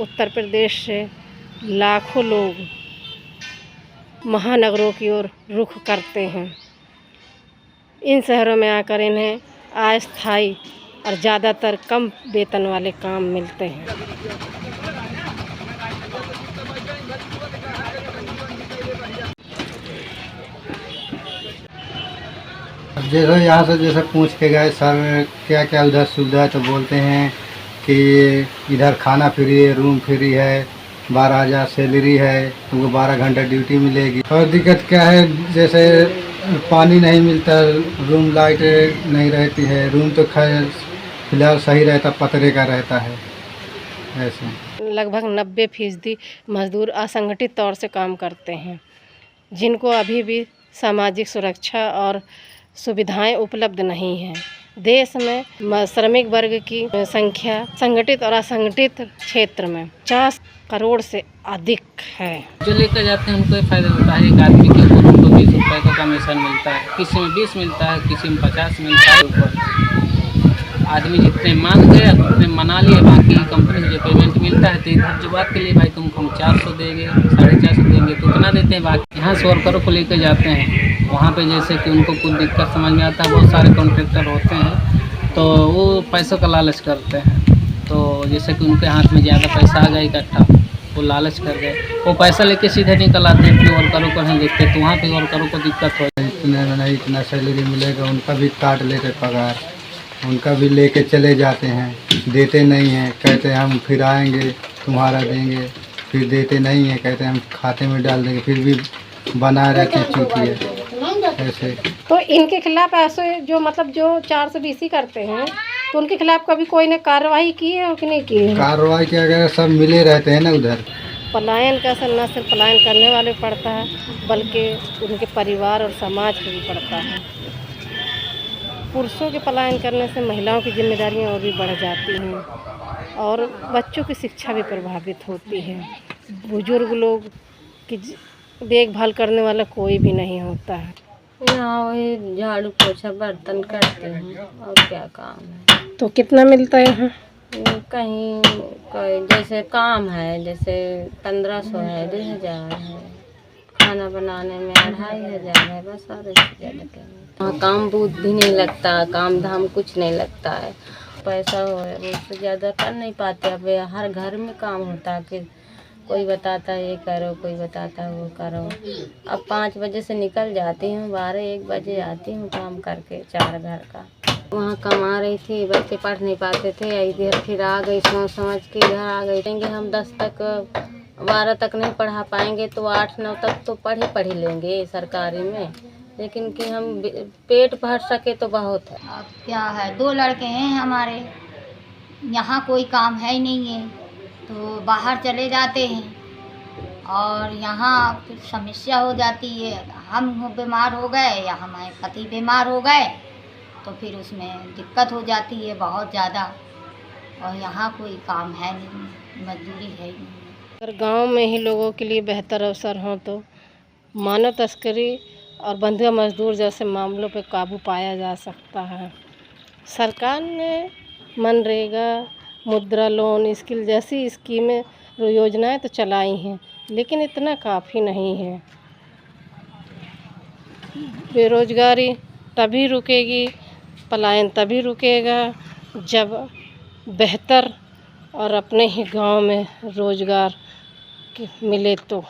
उत्तर प्रदेश से लाखों लोग महानगरों की ओर रुख करते हैं। इन शहरों में आकर इन्हें अस्थायी और ज़्यादातर कम वेतन वाले काम मिलते हैं। जैसे यहाँ से जैसे पूछ के गए सर क्या क्या उधर सुविधा है, तो बोलते हैं कि इधर खाना फ्री है, रूम फ्री है, 12,000 सैलरी है, तुमको 12 घंटा ड्यूटी मिलेगी। और दिक्कत क्या है, जैसे पानी नहीं मिलता, रूम लाइट नहीं रहती है, रूम तो खैर फिलहाल सही रहता, पतरे का रहता है। ऐसे लगभग 90% मजदूर असंगठित तौर से काम करते हैं, जिनको अभी भी सामाजिक सुरक्षा और सुविधाएं उपलब्ध नहीं हैं। देश में श्रमिक वर्ग की संख्या संगठित और असंगठित क्षेत्र में 50 करोड़ से अधिक है। जो लेकर जाते हैं उनको ये फायदा होता है, एक आदमी के ऊपर उनको 20 रुपये का कमीशन मिलता है, किसी में 20 मिलता है, किसी में 50 मिलता है। ऊपर आदमी जितने मान गया उतने मना लिए, बाकी कंपनी से जो पेमेंट मिलता है तो इधर जो बात के लिए भाई तुमको हम 400 देंगे, 450 देंगे, तो उतना देते हैं। बाकी यहाँ से वर्करों को लेकर जाते हैं, वहाँ पे जैसे कि उनको कुछ दिक्कत समझ में आता है, बहुत सारे कॉन्ट्रैक्टर होते हैं तो वो पैसों का लालच करते हैं। तो जैसे कि उनके हाथ में ज़्यादा पैसा आ गया इकट्ठा, वो लालच कर गए, वो पैसा लेके सीधे निकल आते हैं, फिर वर्करों को नहीं देखते, तो वहाँ पे वर्करों को दिक्कत हो। इतने में नहीं, इतना सैलरी मिलेगा, उनका भी काट लेते पगार, उनका भी लेके चले जाते हैं, देते नहीं हैं, कहते हैं हम फिर आएंगे तुम्हारा देंगे, फिर देते नहीं हैं, कहते हैं हम खाते में डाल देंगे, फिर भी बना रहते हैं चूतिया ऐसे। तो इनके खिलाफ ऐसे जो मतलब जो 420 करते हैं, तो उनके खिलाफ कभी कोई ने कार्रवाई की है कि नहीं की है? कार्रवाई के अगर सब मिले रहते हैं ना उधर। पलायन का असर न सिर्फ पलायन करने वाले पड़ता है, बल्कि उनके परिवार और समाज पर भी पड़ता है। पुरुषों के पलायन करने से महिलाओं की जिम्मेदारियां और भी बढ़ जाती हैं और बच्चों की शिक्षा भी प्रभावित होती है। बुजुर्ग लोग की देखभाल करने वाला कोई भी नहीं होता है। यहाँ वही झाड़ू पोछा बर्तन करते हैं और क्या काम है। तो कितना मिलता है यहाँ? कहीं कोई जैसे काम है, जैसे 1500 है, 2000 है, खाना बनाने में 2500 है, बस। और इससे ज़्यादा क्या नहीं। वहाँ काम बूथ भी नहीं लगता, काम धाम कुछ नहीं लगता है, पैसा हो उससे ज़्यादा कर नहीं पाते। अब हर घर में काम होता है कि कोई बताता है ये करो, कोई बताता है वो करो। अब 5 बजे से निकल जाती हूँ, 12-1 बजे आती हूँ काम करके 4 घर का। वहाँ कमा रही थी, बच्चे पढ़ नहीं पाते थे, इधर फिर आ गई, सोच समझ के इधर आ गई। हम 10 तक 12 तक नहीं पढ़ा पाएंगे तो 8-9 तक तो पढ़ ही लेंगे सरकारी में, लेकिन कि हम पेट भर सके तो बहुत है। अब क्या है, 2 लड़के हैं हमारे, यहाँ कोई काम है ही नहीं है, तो बाहर चले जाते हैं और यहाँ कुछ समस्या हो जाती है। हम बीमार हो गए या हमारे पति बीमार हो गए तो फिर उसमें दिक्कत हो जाती है बहुत ज़्यादा, और यहाँ कोई काम है नहीं, मजदूरी है ही नहीं। अगर गांव में ही लोगों के लिए बेहतर अवसर हों तो मानव तस्करी और बंधुआ मजदूर जैसे मामलों पर काबू पाया जा सकता है। सरकार ने मनरेगा, मुद्रा लोन, स्किल जैसी स्कीमें और योजनाएं तो चलाई हैं, लेकिन इतना काफ़ी नहीं है। बेरोजगारी तभी रुकेगी, पलायन तभी रुकेगा जब बेहतर और अपने ही गांव में रोजगार मिले तो।